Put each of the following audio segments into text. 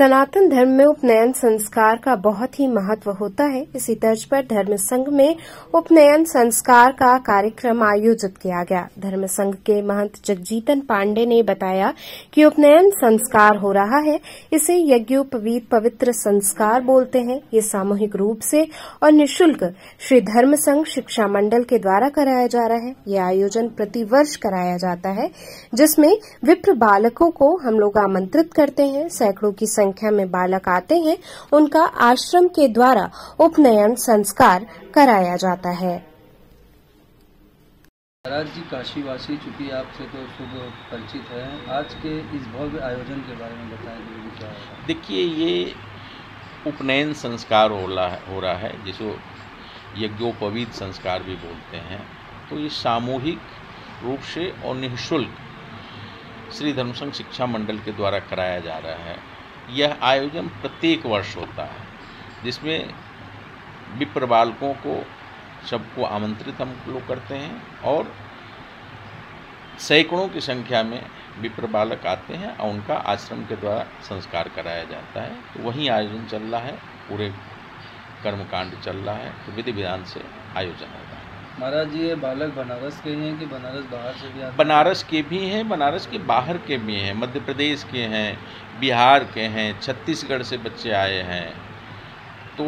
सनातन धर्म में उपनयन संस्कार का बहुत ही महत्व होता है। इसी तर्ज पर धर्म संघ में उपनयन संस्कार का कार्यक्रम आयोजित किया गया। धर्म संघ के महंत जगजीतन पांडे ने बताया कि उपनयन संस्कार हो रहा है, इसे यज्ञोपवीत पवित्र संस्कार बोलते हैं। ये सामूहिक रूप से और निःशुल्क श्री धर्म संघ शिक्षा मंडल के द्वारा कराया जा रहा है। ये आयोजन प्रतिवर्ष कराया जाता है, जिसमें विप्र बालकों को हम लोग आमंत्रित करते हैं। सैकड़ों की संख्या में बालक आते हैं, उनका आश्रम के द्वारा उपनयन संस्कार कराया जाता है। महाराज जी काशीवासी, चूंकि आपसे तो शुभ परिचित है, आज के इस भव्य आयोजन के बारे में बताएं। देखिए, ये उपनयन संस्कार हो रहा है, जिसको यज्ञोपवीत संस्कार भी बोलते हैं। तो ये सामूहिक रूप से और निःशुल्क श्री धर्म संघ शिक्षा मंडल के द्वारा कराया जा रहा है। यह आयोजन प्रत्येक वर्ष होता है, जिसमें विप्र बालकों को सबको आमंत्रित हम लोग करते हैं और सैकड़ों की संख्या में विप्र बालक आते हैं और उनका आश्रम के द्वारा संस्कार कराया जाता है। तो वही आयोजन चल रहा है, पूरे कर्मकांड चल रहा है, तो विधि विधान से आयोजन होता है। महाराज जी, ये बालक बनारस के हैं कि बनारस बाहर से भी आते हैं? बनारस के भी हैं, बनारस के बाहर के भी हैं, मध्य प्रदेश के हैं, बिहार के हैं, छत्तीसगढ़ से बच्चे आए हैं। तो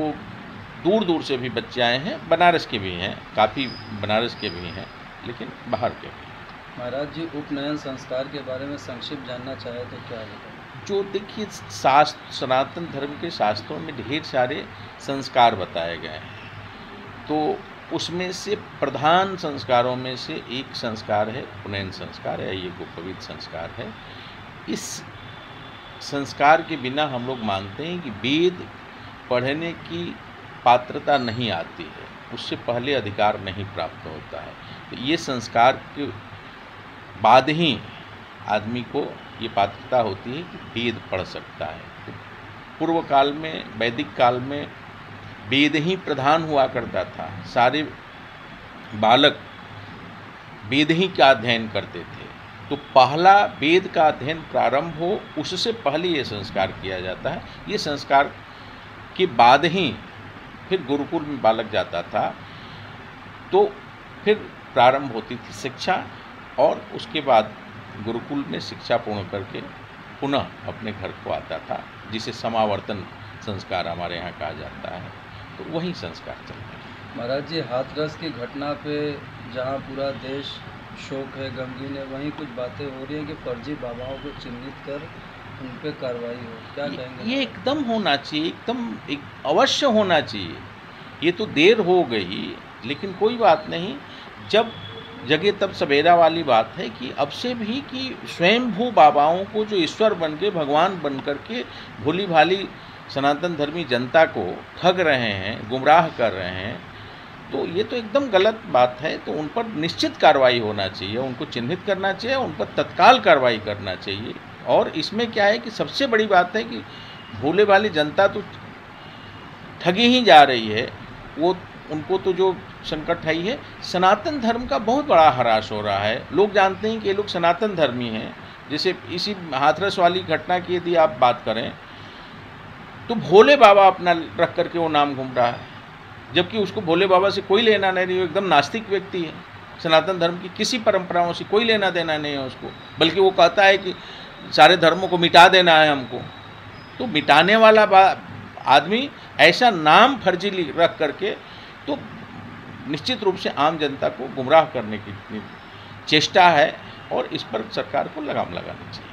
दूर दूर से भी बच्चे आए हैं। बनारस के भी हैं, काफ़ी बनारस के भी हैं, लेकिन बाहर के भी। महाराज जी, उपनयन संस्कार के बारे में संक्षिप्त जानना चाहे तो क्या बताएं? जो देखिए, सनातन धर्म के शास्त्रों में ढेर सारे संस्कार बताए गए हैं, तो उसमें से प्रधान संस्कारों में से एक संस्कार है उपनयन संस्कार है, ये यज्ञोपवीत संस्कार है। इस संस्कार के बिना हम लोग मानते हैं कि वेद पढ़ने की पात्रता नहीं आती है, उससे पहले अधिकार नहीं प्राप्त होता है। तो ये संस्कार के बाद ही आदमी को ये पात्रता होती है कि वेद पढ़ सकता है। तो पूर्व काल में, वैदिक काल में वेद ही प्रधान हुआ करता था। सारे बालक वेद ही का अध्ययन करते थे। तो पहला वेद का अध्ययन प्रारंभ हो, उससे पहले ये संस्कार किया जाता है। ये संस्कार के बाद ही फिर गुरुकुल में बालक जाता था, तो फिर प्रारंभ होती थी शिक्षा, और उसके बाद गुरुकुल में शिक्षा पूर्ण करके पुनः अपने घर को आता था, जिसे समावर्तन संस्कार हमारे यहाँ कहा जाता है। तो वही संस्कार चल रहे हैं। महाराज जी, हाथरस की घटना पे जहाँ पूरा देश शोक है, गमगीन है, वहीं कुछ बातें हो रही हैं कि फर्जी बाबाओं को चिन्हित कर उन पर कार्रवाई हो, क्या कहेंगे? ये एकदम होना चाहिए, एकदम अवश्य होना चाहिए। ये तो देर हो गई, लेकिन कोई बात नहीं, जब जगह तब सवेरा वाली बात है कि अब से भी कि स्वयंभू बाबाओं को जो ईश्वर बन के, भगवान बन कर के भोली भाली सनातन धर्मी जनता को ठग रहे हैं, गुमराह कर रहे हैं, तो ये तो एकदम गलत बात है। तो उन पर निश्चित कार्रवाई होना चाहिए, उनको चिन्हित करना चाहिए, उन पर तत्काल कार्रवाई करना चाहिए। और इसमें क्या है कि सबसे बड़ी बात है कि भोले वाली जनता तो ठगी ही जा रही है। वो उनको तो जो संकट है, है सनातन धर्म का बहुत बड़ा ह्रास हो रहा है। लोग जानते हैं कि ये लोग सनातन धर्मी हैं। जैसे इसी हाथरस वाली घटना की यदि आप बात करें, तो भोले बाबा अपना रख करके वो नाम घूम रहा है, जबकि उसको भोले बाबा से कोई लेना नहीं है। एकदम नास्तिक व्यक्ति है, सनातन धर्म की किसी परंपराओं से कोई लेना देना नहीं है उसको, बल्कि वो कहता है कि सारे धर्मों को मिटा देना है हमको। तो मिटाने वाला आदमी ऐसा नाम फर्जी रख करके तो निश्चित रूप से आम जनता को गुमराह करने की चेष्टा है, और इस पर सरकार को लगाम लगानी चाहिए।